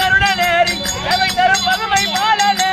கருடனேரி சேவை தரும் பதுமை பாலனே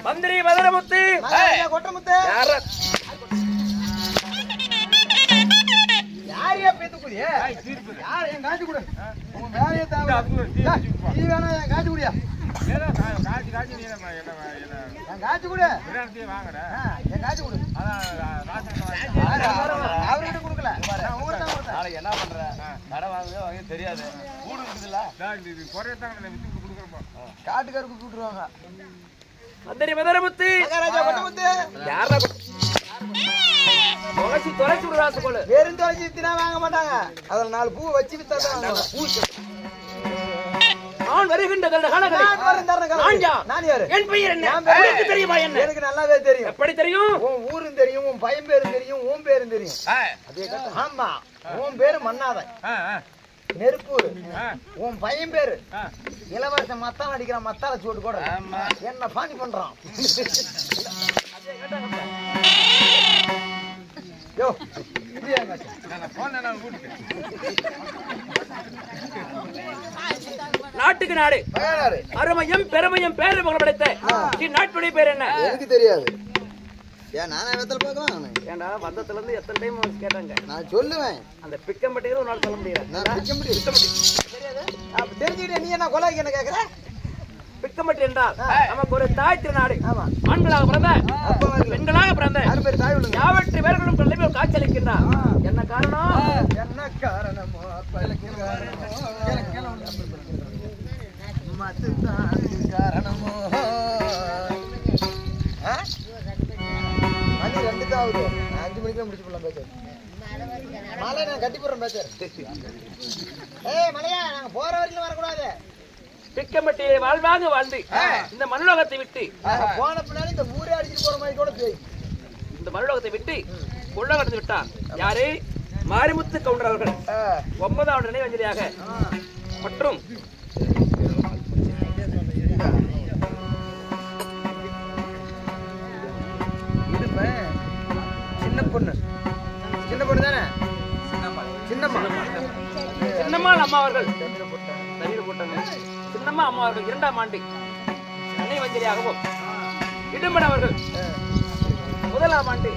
மந்திரி மதுரமுத்து கொட்டமுத்து யாரையா பேத்துக்குடிய யார் என் காட்சி கொடு உன் வேலையை தாவ நீ வேணா என் காட்சி குடியா காட்சி நீ என் காட்சி கொடு வாங்கடா என் காட்சி கொடு அவர்கிட்ட கொடுக்கல நாளைக்கு என்ன பண்ற கடை வாங்க தெரியாது கூடு இருக்குதுல்ல காட்டுக்காருக்கு கூட்டுருவாங்க மந்திரி மதுரமுத்து மகாராஜா கொட்டமுத்து யாரா தொலைச்சி தொலைச்சி விடுறாசு போல வெறும் தொலைச்சி வித்தினா வாங்க மாட்டாங்க அதுல 4 பூ வச்சு வித்தாதான் பூ நான் வருகின்ற நான் யாரு என் பெயர் என்ன உங்களுக்கு தெரியுமா என்ன எனக்கு நல்லாவே தெரியும் எப்படி தெரியும் உன் ஊரும் தெரியும் உன் பையன் பேரும் தெரியும் உன் பேரும் தெரியும் அதே கட்ட ஆமா உன் பேரு மன்னாதன் நெருப்பூர் உன் பையன் பேரு இளவரசன் மத்தால அடிக்கிறான் மத்தால சோட்டு கூட என்ன பாணி பண்றான் நாட்டுக்கு நாடு அருமையும் பெருமையும் பேரு புகழ் படைத்த நாட்டுடைய பேர் என்ன எனக்கு தெரியாது ஏன் நானே வெத்தல பார்க்கலாம் ஏண்டா வந்தத்துல இருந்து எத்தனை டைம் கேட்டாங்க நான் சொல்லுவேன் அந்த பிக்கம்பட்டியில ஒரு நாள் சொல்ல முடியாது நான் பிக்கம்பட்டி தெரியாது அப்ப தெரிஞ்சிட்டே நீ என்ன கொலைக்கு என்ன கேக்குற பிக்கம்பட்டி என்றால் நமக்கு ஒரு தாய் திருநாடு ஆண்களாக பிறந்த பெண்களாக பிறந்த யாவற்றை பேர்களும் கல்வி காட்சியளிக்கின்றார் என்ன காரணம் என்ன காரணமோ காரணமோ மணி 2 தான் ஆகுது 5 மணிக்கு முடிச்சு போலாம் பேச மாலை நான் கட்டி போடுறேன் பேச ஏய் மலையா நாங்க போற வரைக்கும் வரக்கூடாது பிக்கம்பட்டியை வாழ்வாங்க வாழ்ந்து இந்த மனுலோகத்தை விட்டு போன பின்னாடி இந்த ஊரே அடிச்சுட்டு போற மாதிரி கூட பேய் இந்த மனுலோகத்தை விட்டு கொள்ளகடந்து விட்டார் யாரு மாரிமுத்து கவுண்டர் அவர்கள் 9வது நினைவஞ்சலியாக மற்றும் சின்ன பொண்ணு தானே சின்னம்மா அம்மா அவர்கள் சின்னம்மா அம்மா அவர்கள் 2ஆம் ஆண்டு நினைவஞ்சலியாகவும் இடும்பன் அவர்கள் 1ஆம் ஆண்டு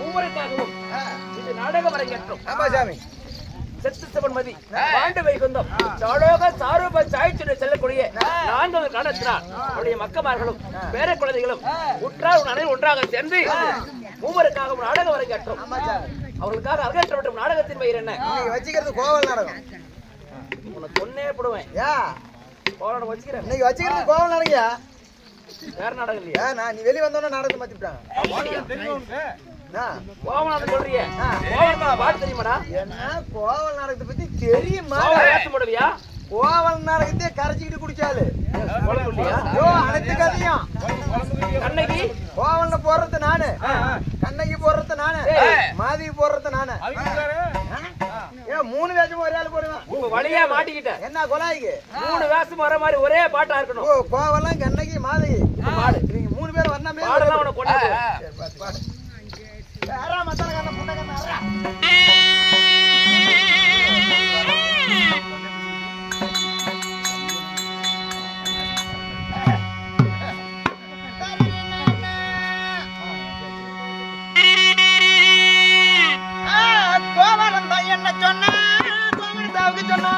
ஒவ்வொருக்காகவும் இது நாடக அரங்கேற்றம் செத்து செவன்மதி பாண்டு வைகுந்தம் சாலோக சாரூப சாய்ச்சிட செல்லக்கூடிய 4வது காலத்தினால் அவருடைய மக்கமார்களும் பேர குழந்தைகளும் உற்றார் அனைவரும் ஒன்றாக சேர்ந்து மூவருக்காக நாடகம் அரங்கேற்றம் அவர்களுக்காக அரங்கேற்றப்பட்ட நாடகத்தின் பெயர் என்ன வச்சுக்கிறது கோவல் நாடகம் உனக்கு ஒன்னே போடுவேன் கோவல் வச்சுக்கிறேன் இன்னைக்கு வச்சுக்கிறது கோவல் நாடகம் வேற நாடகம் இல்லையா? நீ வெளிய வந்தோன நாடகத்தை மாத்திட்டாங்க. கோவலன் சொல்றியே, பாட்டு தெரியுமாடா? என்ன கோவல் நாடகத்தை பத்தி தெரியுமா? போடுவியா? கோவல் நாடகத்தையே கரைச்சிக்கிட்டு குடிச்சாலு அனைத்து கதையும். கண்ணகி கோவல்ல போடுறது நானு, கண்ணகி போடுறது நானு, மாதவி போடுறது நானு. ஏன் 3 வேஷமும் ஒரே ஆளு போடுவேன்? வழியா மாட்டிக்கிட்டேன். என்ன கொலாய்க்கு 3 வேஷம் வர மாதிரி ஒரே பாட்டா இருக்கணும். கோவலம், கண்ணகி, மாதவி பாடு. நீங்க 3 பேர் வரணுமே. பாடலாம் உனக்கு கொண்டாடு. பாடு. யாரா மத்தான கண்ண புண்ண கண்ண அரா. கோவலம் தான் என்ன சொன்னா, கோவலத்தாவுக்கு சொன்னா.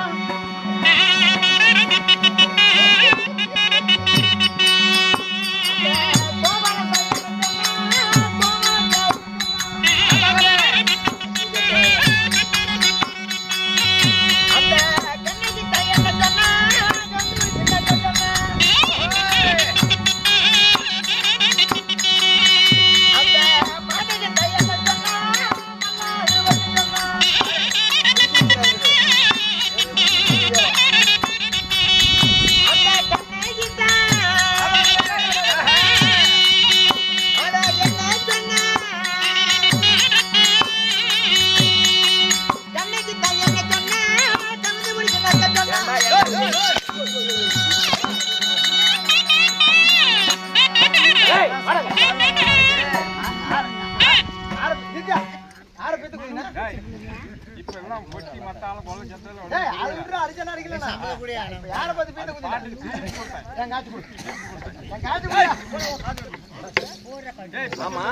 ஆமா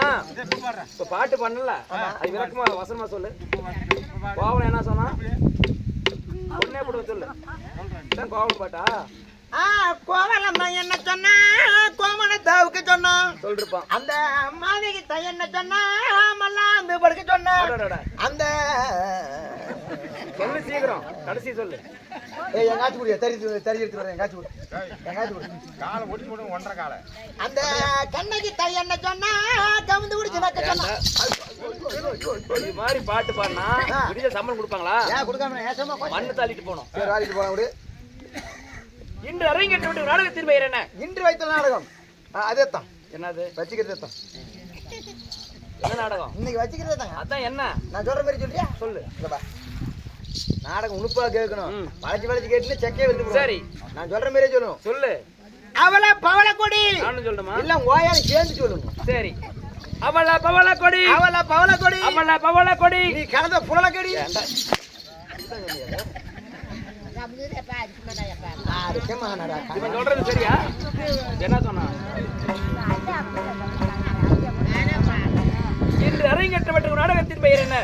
பாட்டு பண்ணல, அது விளக்கமா வசனமா சொல்லு. கோவலன் என்ன சொன்னா? ஒன்னே போடுவ சொல்லு. கோவலன் பாட்டா? கோவலம் தான் என்ன சொன்னா, கோமணத்தாவுக்கு சொன்னா சொல்லிருப்பான். அந்த மாதவி தான் என்ன சொன்னா, மல்லாந்து படுக்க சொன்னா. அந்த சொல்லு சீக்கிரம், கடைசி சொல்லு. எங்காச்சு குடியா தறி எடுத்து வரேன். எங்காச்சு குடி, எங்காச்சு குடி. காலை ஒட்டி போடுங்க, 1.5 காலை. அந்த கண்ணகி தான் என்ன சொன்னா, கவுந்து குடிச்சு நக்க சொன்னா. இது மாதிரி பாட்டு பாடினா விடிய சம்பளம் கொடுப்பாங்களா? ஏன் கொடுக்காம ஏசமா மண்ணு தள்ளிட்டு போனோம். சரி வாரிட்டு போலாம் விடு. இன்று அரங்கேற்ற விட்டு நாடகத்தின் பெயர் என்ன? இன்று வைத்த நாடகம் அதேதான். என்னது? வச்சுக்கிறதே தான். என்ன நாடகம்? இன்னைக்கு வச்சுக்கிறதே தாங்க. அதான் என்ன? நான் சொல்ற மாதிரி சொல்றியா? சொல்லு. நாடகம் உணுப்பா கேட்கணும். வளைச்சு கேட்டு செக்கே வந்து. சரி, நான் சொல்ற மாதிரியே சொல்லணும். சொல்லு. அவள பவள கொடி. நானும் சொல்லணுமா? இல்ல ஓயால சேர்ந்து சொல்லணும். சரி. அவள பவள கொடி, அவள பவள கொடி, அவள பவள கொடி, நீ கலந்த புலல கொடி. இவன் சொல்றது சரியா? என்ன சொன்னா? இன்று அரங்கேற்றப்பட்ட நாடகத்தின் பெயர் என்ன?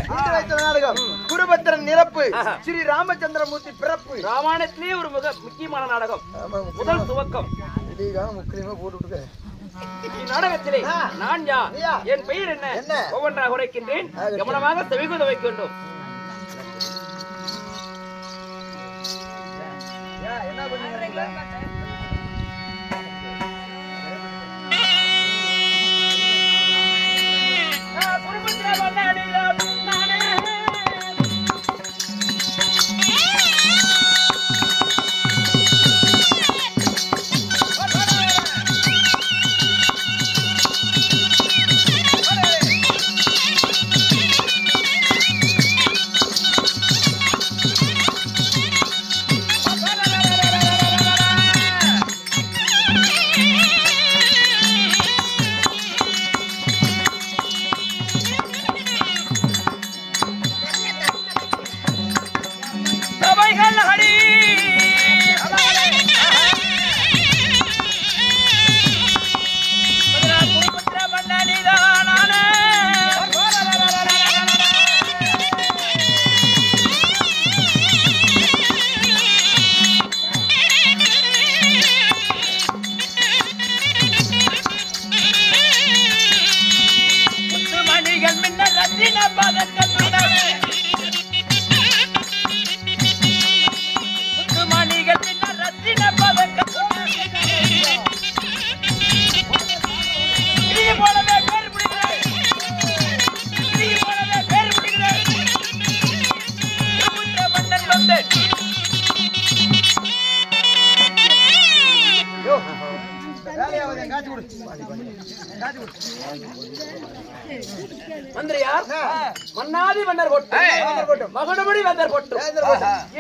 நாடகம் குருபத்திரன் நிரப்பு, ஸ்ரீ ராமச்சந்திரமூர்த்தி பிறப்பு. ராமாயணத்திலே ஒரு முக்கியமான நாடகம், முதல் துவக்கம். முக்கியமா போட்டு இந்நாடகத்திலே நான் யார், என் பெயர் என்ன, ஒவ்வொன்றாக உரைக்கின்றேன். கவனமாக செவிகூத வைக்க வேண்டும். என்ன பண்ணுங்க? மந்திரியார் மன்னாதி மன்னர் போட்டு மகனபடி வந்தர் போட்டு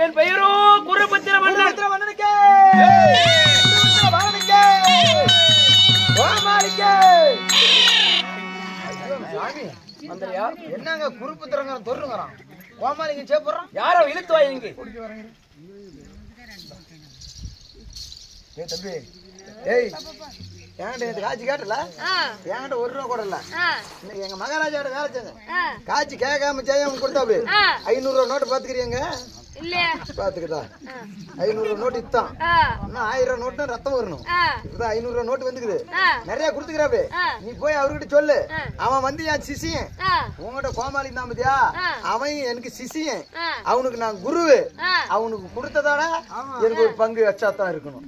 என் பெயரோ குருபத்திர மன்னனுக்கே மந்திரியார் என்னங்க குருபத்திரங்க தொடுறான் கோமாளிங்க சேப்படுறான் யாரோ இழுத்து வாங்க தம்பி ஏய் என்கிட்ட காட்சி கேட்டல என்கிட்ட 1 ரூபா கூட இல்ல இன்னைக்கு எங்க மகாராஜாவோட வேலை செஞ்சேன் காட்சி கேட்காம செய்யாம கொடுத்தாப்பு 500 ரூபா நோட்டு பாத்துக்கிறீங்க இல்லையா பாத்துக்கிட்டா 500 ரூபா நோட்டு இத்தான் இன்னும் 1000 ரூபா நோட்டு ரத்தம் வரணும் இப்பதான் 500 ரூபா நோட்டு வந்துக்குது நிறைய குடுத்துக்கிறாப்பு நீ போய் அவர்கிட்ட சொல்லு அவன் வந்து என் சிசியன் உங்ககிட்ட கோமாளி தான் பத்தியா அவன் எனக்கு சிசியன் அவனுக்கு நான் குருவு அவனுக்கு கொடுத்ததால எனக்கு ஒரு பங்கு எக்ஸ்ட்ரா இருக்கணும்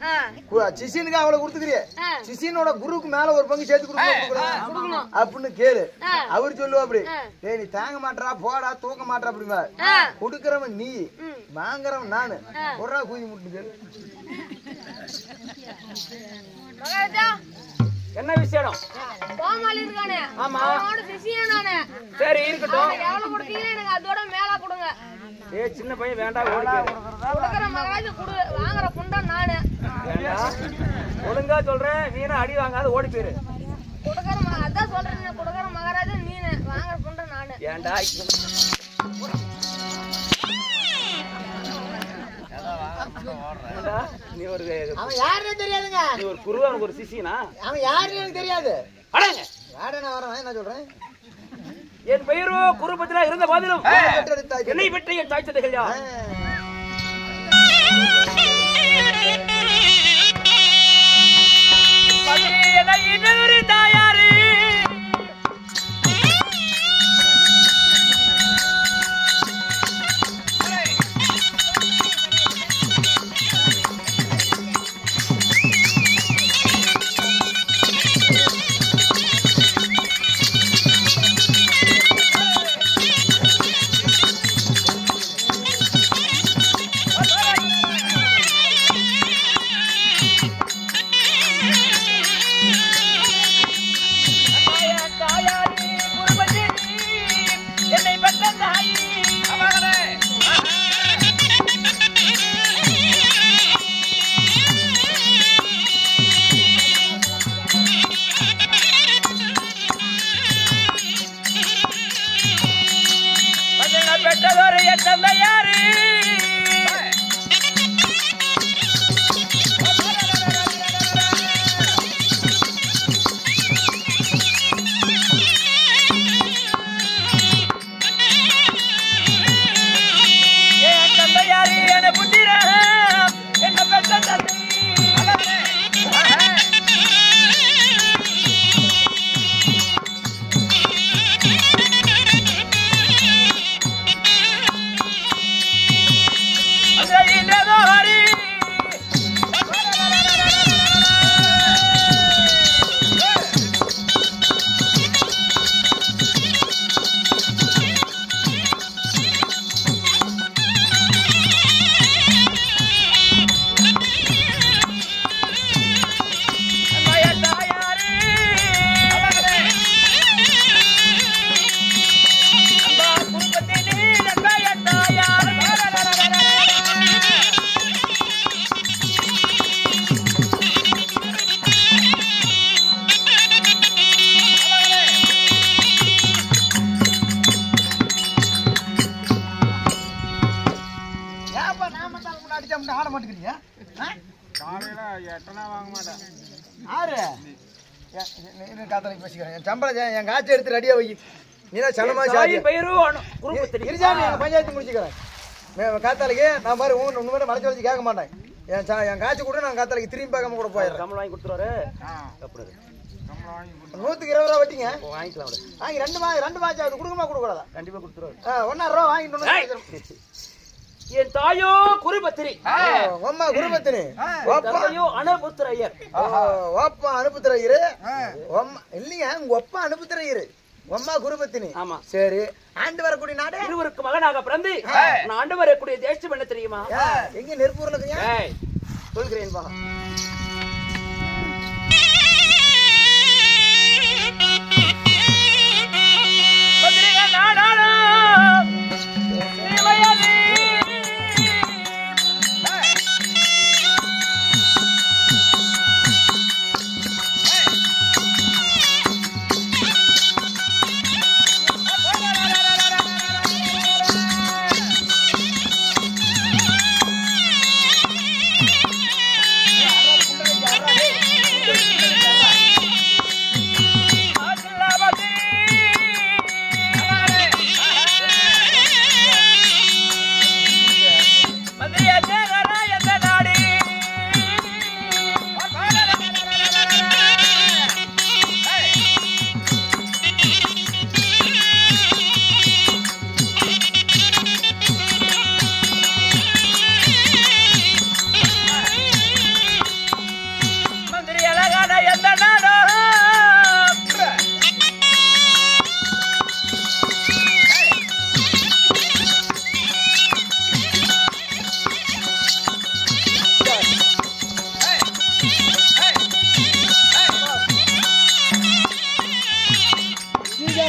சிசியனுக்கு அவளை கொடுத்துக்கிறிய சிசியனோட குருவுக்கு மேல ஒரு பங்கு சேர்த்து கொடுக்கணும் அப்படின்னு கேளு அவரு சொல்லுவா அப்படி ஏய் நீ தாங்க மாட்டா போடா தூக்க மாட்டா அப்படிமா கொடுக்கறவன் நீ வாங்குறவன் நானு ஒரு ரூபா கூலி முட்டு கேளு என்ன விஷயம் கோமாளி இருக்கானே ஆமா அவனோட சிசியன் நானே சரி இருக்கட்டும் எவ்வளவு கொடுத்தீங்க எனக்கு அதோட மேல கொடுங்க ஏய் சின்ன பையன் வேண்டாம் கொடுக்கற மகாராஜா குடு வாங்குற புண்டா நானே வேண்டாம் ஒழுங்கா சொல்றேன் வீணா அடி வாங்காத ஓடி போயிரு கொடுக்கற அதான் சொல்றேன் கொடுக்கற மகாராஜா நீனே வாங்குற புண்டா நானே ஏண்டா நீ ஒரு அவன் யாருன்னு தெரியாதுங்க நீ ஒரு குருவா ஒரு சிசியனா அவன் யாருன்னு எனக்கு தெரியாது அடங்க யாரு நான் வரேன் என்ன சொல்றேன் என் பெயரோ குருபத்திரா இருந்த போதிலும் என்னை பற்றி என் தாய் தந்தைகள் யார் இன்னொரு தாயாரு ஆட மாட்டேங்கிறீங்க காத்தலைக்கு பேசிக்கிறேன் என் சம்பளம் என் காய்ச்சி எடுத்து ரெடியா வை நீதான் சனமா பஞ்சாயத்து முடிச்சுக்கிறேன் காத்தாலைக்கு நான் மாதிரி உண்மையில மறைச்சு வச்சு கேட்க மாட்டேன் என் காய்ச்சி கூட நான் காத்தாலைக்கு திரும்பி பார்க்காம கூட போயிடுறேன் சம்பளம் வாங்கி கொடுத்துருவாரு 120 ரூபா வட்டிங்க வாங்கிக்கலாம் வாங்கி ரெண்டு மாச்சு அது கொடுக்குமா கொடுக்கூடாதா கண்டிப்பா கொடுத்துருவாரு 1.5 ரூபா வாங்கிட்டு என் தாயோ குருபத்திரி அம்மா குருபத்திரி தாயோ அனுபுத்திரையர் ஓப்பா அனுபுத்திரையரு இல்லைங்க உங்க ஒப்பா அனுபுத்திரையரு அம்மா குருபத்தினி ஆமா சரி ஆண்டு வரக்கூடிய நாடு இருவருக்கு மகனாக பிறந்து நான் ஆண்டு வரக்கூடிய தேசம் என்ன தெரியுமா எங்க நெருப்பூர்ல சொல்கிறேன்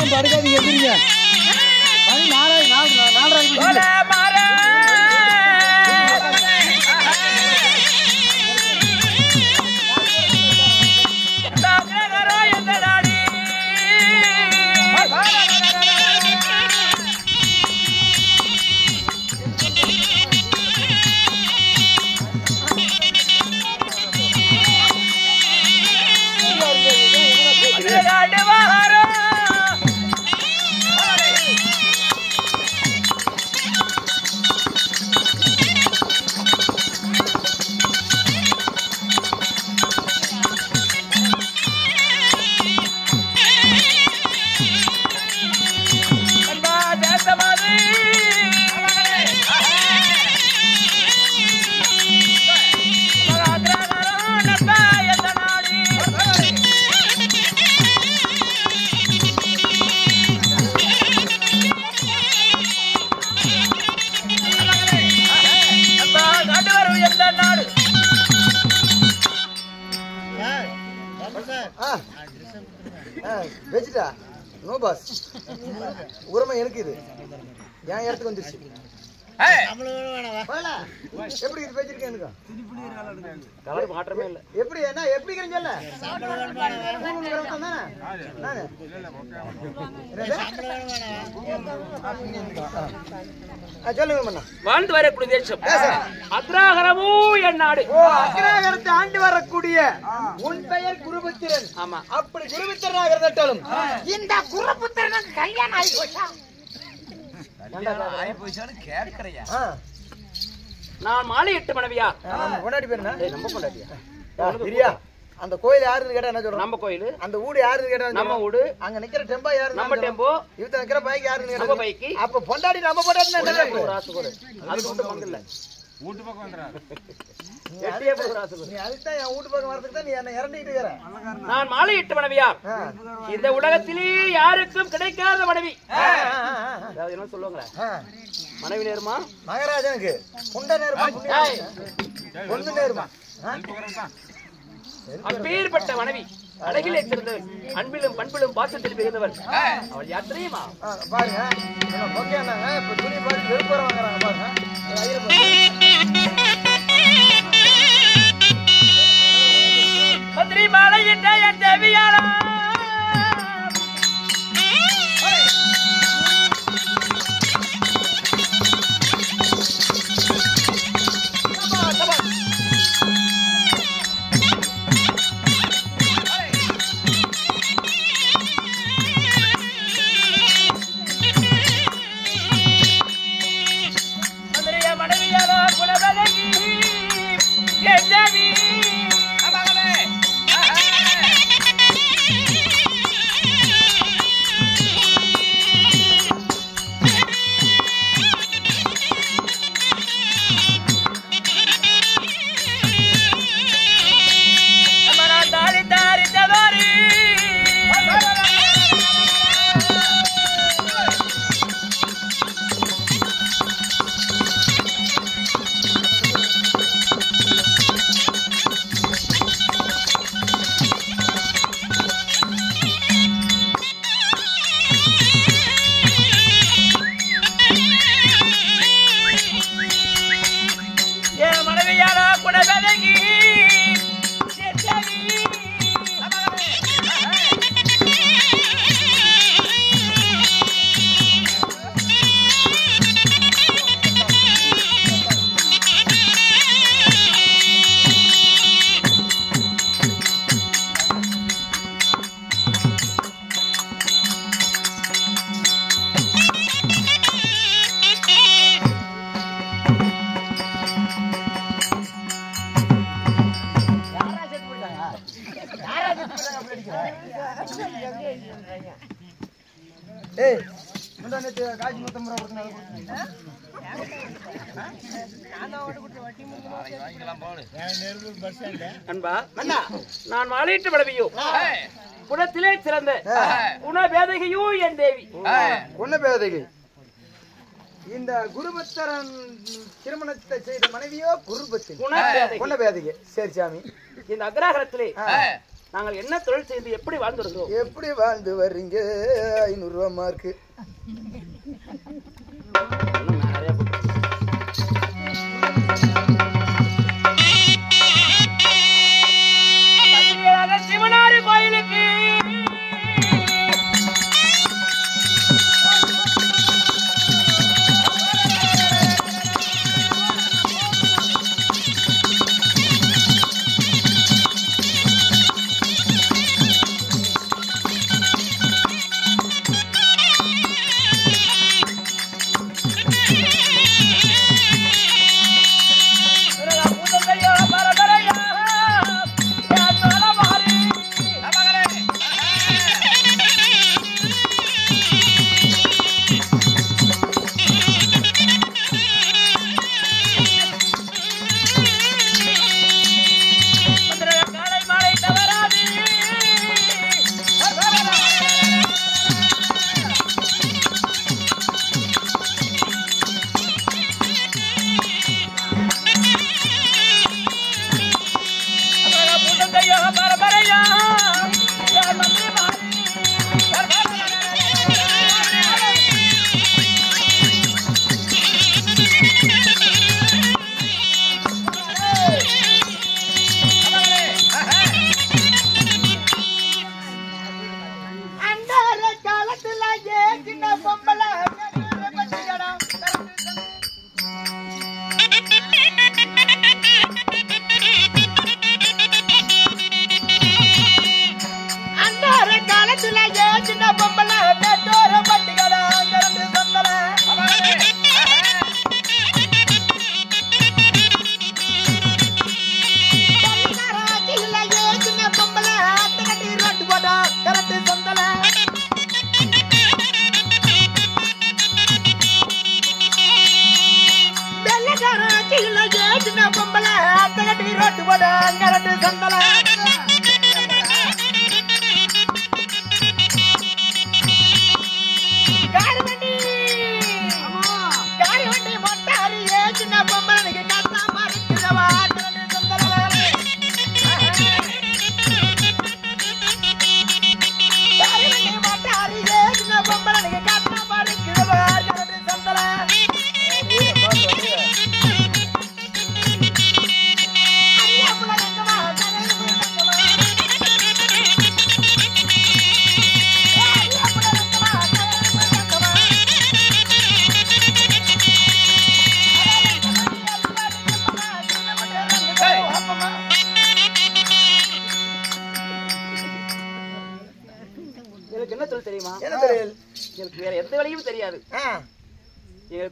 எல்லாம் படுக்காதீங்க எதிரிங்க மணி 4:30 வெச்சிட்டா நோ பாஸ் உரமா எனக்கு இது என் இடத்துக்கு வந்துருச்சு எப்படி இது பேச்சிருக்கேன் எனக்கு கலர் மாற்றமே இல்ல எப்படி என்ன எப்படி சொல்ல சொல்லுங்க வாழ்ந்து வரக்கூடிய தேசம் அக்ராகரமோ என் நாடு. அக்ராகரத்தை ஆண்டு வரக்கூடிய உன் பெயர் குருபுத்திரன். ஆமா, அப்படி குருபுத்திரனாக இருந்தாலும் இந்த குருபுத்திரனுக்கு கல்யாணம் ஆகி கேட்கறையா நான் மாலையிட்டு மனைவியா கொண்டாடி பேருனா நம்ம கொண்டாடியா சரியா அந்த கோயில் யாருன்னு கேட்டா என்ன சொல்றோம்? நம்ம கோயில். அந்த ஊடு யாருன்னு கேட்டா நம்ம ஊடு. அங்க நிக்கிற டெம்போ யாரு? நம்ம டெம்போ. இவத்த நிக்கிற பைக் யாருன்னு கேட்டா நம்ம பைக். அப்ப பொண்டாடி நம்ம பொண்டாடினா என்ன தப்பு? ஒரு ஆசை கூட அது மட்டும் பண்ணல. வீட்டு பக்கம் வந்துறா எட்டியே போற ஆசை கூட. நீ அதுக்கு தான் என் வீட்டு பக்கம் வரதுக்கு தான் நீ என்ன இறண்டிட்டு இருக்கற. நான் மாலையிட்டு மனைவியா இந்த உலகத்திலே யாருக்கும் கிடைக்காத மனைவி. அதாவது என்ன சொல்லுவாங்களே மனைவி நேருமா மகாராஜனுக்கு புண்ட நேருமா பொண்ணு நேருமா அப்பேற்பட்ட மனைவி அழகிலே சிறந்தவள் அன்பிலும் பண்பிலும் பாசத்தில் பிறந்தவள் அவள் யார் தெரியுமா? பாருங்க ஓகேனாங்க இப்ப துணி பார்த்து வெறுப்புற வாங்குறாங்க பாருங்க மந்திரி மாலையிட்ட என் தேவியாரா ஏய் முந்தானே காஜி முத்தம் ரூபாய் அன்பா அண்ணா நான் மாலையிட்டு மனைவியோ குணத்திலே சிறந்த குணபேதகையோ என் தேவி. குணபேதகை இந்த குருபத்திரன் திருமணத்தை செய்த மனைவியோ குருபத்திரன் குணபேதகை. சரி சாமி இந்த அக்ராகரத்திலே நாங்கள் என்ன தொழில் செய்து எப்படி வாழ்ந்து வருகிறோம்? எப்படி வாழ்ந்து வர்றீங்க? 500 ரூபா மார்க்கு. சிவனாரி கோயிலுக்கு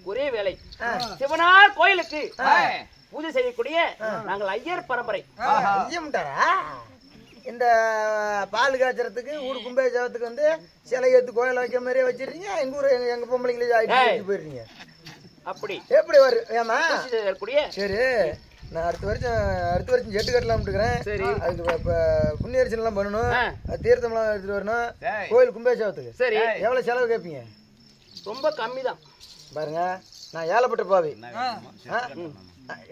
ஒரே வேலை சிவனார் கோயிலுக்கு பூஜை செய்யக்கூடிய நாங்கள் ஐயர் பரம்பரை. இந்த பால் காய்ச்சறதுக்கு ஊர் கும்பேஜத்துக்கு வந்து சிலை எடுத்து கோயில வைக்க மாதிரியே வச்சிருக்கீங்க. எங்க ஊர் எங்க பொம்பளைங்களே போயிருக்கீங்க. அப்படி எப்படி வரும்? ஏமா சரி, நான் அடுத்த வருஷம் ஜெட்டு கட்டலாம்னு இருக்கிறேன். சரி, அதுக்கு புண்ணியரிசனம் எல்லாம் பண்ணணும், தீர்த்தம் எல்லாம் எடுத்துட்டு வரணும் கோயில் கும்பேஜத்துக்கு. சரி, எவ்வளவு செலவு கேட்பீங்க? ரொம்ப கம்மி தான் பாருங்க. நான் ஏழப்பட்ட பாவி.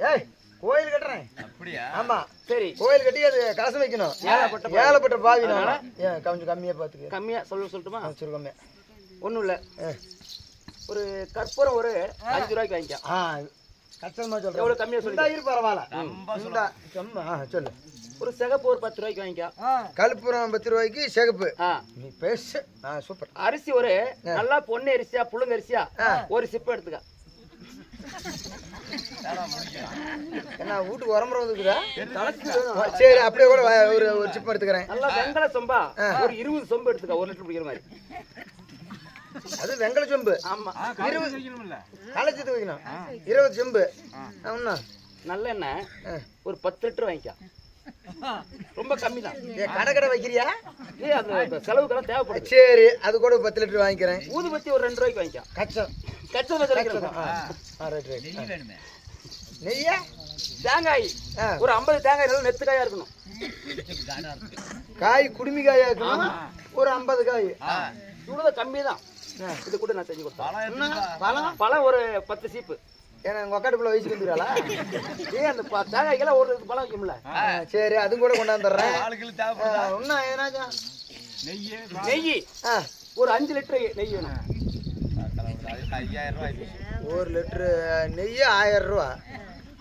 ஏய், கோயில் கட்டுறேன். ஆமா, சரி, கோயில் கட்டி அது கலசம் வைக்கணும். ஏழப்பட்ட பாவி நான். கொஞ்சம் கம்மியா பாத்துக்க. கம்மியா சொல்லட்டுமா? சரி, கம்மியா ஒண்ணும் இல்ல. ஒரு கற்பூரம் ஒரு 5 ரூபாய்க்கு வாங்கிக்க. கஷ்டமா சொல்றேன். எவ்வளவு கம்மியா சொல்லு. பரவாயில்ல. சொல்லு. ஒரு சிகப்பு ஒரு 10 ரூபாய்க்கு வாங்கிக்க. கற்பூரம் 10 ரூபாய்க்கு சிகப்பு. நீ பேசு. சூப்பர். அரிசி ஒரு நல்லா பொண்ணு அரிசியா புழுங்க அரிசியா ஒரு சிப்பு எடுத்துக்க. என்ன வீட்டுக்கு உரம்புற வந்துக்குதா? சரி, அப்படியே கூட ஒரு சிப்பு எடுத்துக்கிறேன். நல்லா வெங்கல சொம்பா ஒரு 20 சொம்பு எடுத்துக்க. 1 லிட்டர் பிடிக்கிற மாதிரி. அது வெங்கல சொம்பு. ஆமா, 20 கலச்சத்து வைக்கணும். 20 சொம்பு. நல்லெண்ணெய் ஒரு 10 லிட்டர் வாங்கிக்க. ரொம்ப கம்மி தான். கடை வைக்கிறியா? அது செலவுக்கெல்லாம் தேவைப்படுது. சரி, அது கூட 10 லிட்டர் வாங்கிக்கிறேன். ஊதுபத்தி ஒரு 2 ரூபாய்க்கு வாங்கிக்க. கச்சம் நெய்யா? தேங்காய் ஒரு 50 தேங்காய் நல்லா நெத்து காயா இருக்கணும். காய் குடுமி காயா இருக்கணும். ஒரு 50 காய். இவ்வளவு கம்மி தான். இது கூட நான் செஞ்சு கொடுத்தேன். பழம் ஒரு 10 சீப்பு. ஏன்னா உங்க அக்காட்டுக்குள்ள வயசுக்கு வந்துடுறாளா? அந்த தேங்காய்க்கெல்லாம் ஒரு பழம் வைக்கும்ல. சரி அதுவும் கூட கொண்டாந்துடுறேன். இன்னும் ஏதாச்சும் நெய் ஒரு 5 லிட்டர் நெய் வேணும். 1 லிட்டரு நெய் 1000 ரூபா.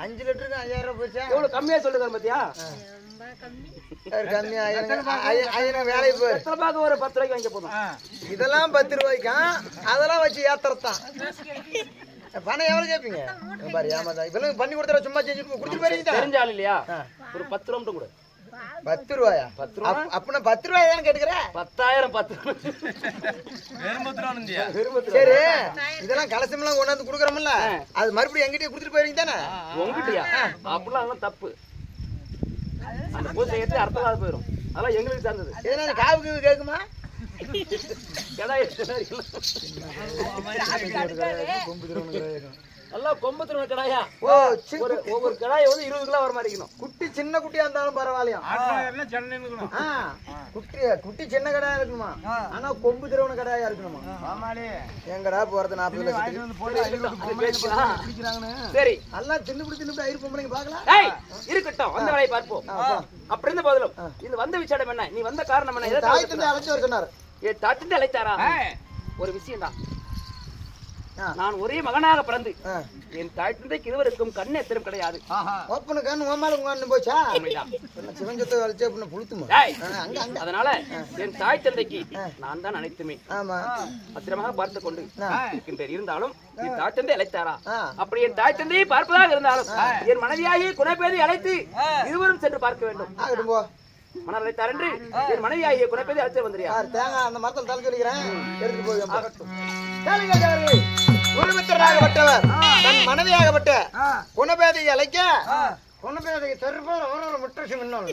5 லிட்டருக்கு 5000 ரூபா போச்சா? எவ்வளவு கம்மியா சொல்லுங்க பாத்தியா? கம்மியா வேலைக்கு போய் ஒரு 10 ரூபாய்க்கு வாங்க போதும். இதெல்லாம் 10 ரூபாய்க்கா? அதெல்லாம் வச்சு ஏத்துறதான். பணம் எவ்வளவு கேட்பீங்க? பாரு ஏமாதான் இப்பெல்லாம் பண்ணி கொடுத்துற சும்மா செஞ்சு கொடுத்துட்டு போறீங்க. தெரிஞ்சாலும் இல்லையா? ஒரு 10 ரூபா மட்டும் கொடு. 10 ரூபாயா? 10 ரூபா அப்பனா 10 ரூபாய் தானே கேட்கிறேன். 10,000 10 சரி இதெல்லாம் கலசமெல்லாம் கொண்டாந்து குடுக்கறோம்ல, அது மறுபடியும் எங்கிட்டே கொடுத்துட்டு போறீங்க தானே? உங்ககிட்டயா? அப்படிலாம் தப்பு. அந்த பூஜை எடுத்து அர்த்தமாக போயிடும். அதெல்லாம் எங்களுக்கு சார்ந்தது. இதெல்லாம் காவுக்கு கேக்குமா? எல்லாம் கொம்புத்திருவ கடாயா? ஒவ்வொரு கடாயை வந்து 20 கிலோ வர மாதிரி இருக்கணும். குட்டி சின்ன குட்டியா இருந்தாலும் பரவாயில்லையா? குட்டி சின்ன கடாயா இருக்கணுமா? ஆனா கொம்பு திரவன கடாயா இருக்கணுமா? என் கடா போறது 40 லட்சம். சரி எல்லாம் தின்னு ஐயர் பொம்பளைங்க பாக்கலாம். இருக்கட்டும், அந்த வேலையை பார்ப்போம். அப்படி இருந்த போதிலும் இது வந்த விசாரம் என்ன? நீ வந்த காரணம் என்ன? தாய் தந்தை அழைச்சு வர சொன்னாரு. தாத்திட்டு அழைத்தாரா? ஒரு விஷயம் தான். நான் ஒரே மகனாக பிறந்து என் தாய் தந்தைக்கு இருவருக்கும் கண்ணு எத்திரம் கிடையாது. போச்சா? சிவஞ்சத்தை அழைச்சு புளுத்துமா? அதனால என் தாய் தந்தைக்கு நான் தான் அனைத்துமே பத்திரமாக பார்த்து கொண்டு இருக்கின்றேன். இருந்தாலும் என் தாய் தந்தை அழைத்தாரா? அப்படி என் தாய் தந்தையை பார்ப்பதாக இருந்தாலும் என் மனைவியாகி குணப்பேதை அழைத்து இருவரும் சென்று பார்க்க வேண்டும். மணல் அழைத்தார் என்று என் மனைவியாகிய குணப்பேதை அழைத்து வந்துறியா? தேங்காய் அந்த மரத்தில் தலை சொல்லிக்கிறேன், எடுத்து போய் குருமித்தராகப்பட்டவர் தன் மனைவியாகப்பட்ட குணபேதையை அழைக்க குணபேதையை தெருப்போர் அவரோட முற்றசி மின்னோம்.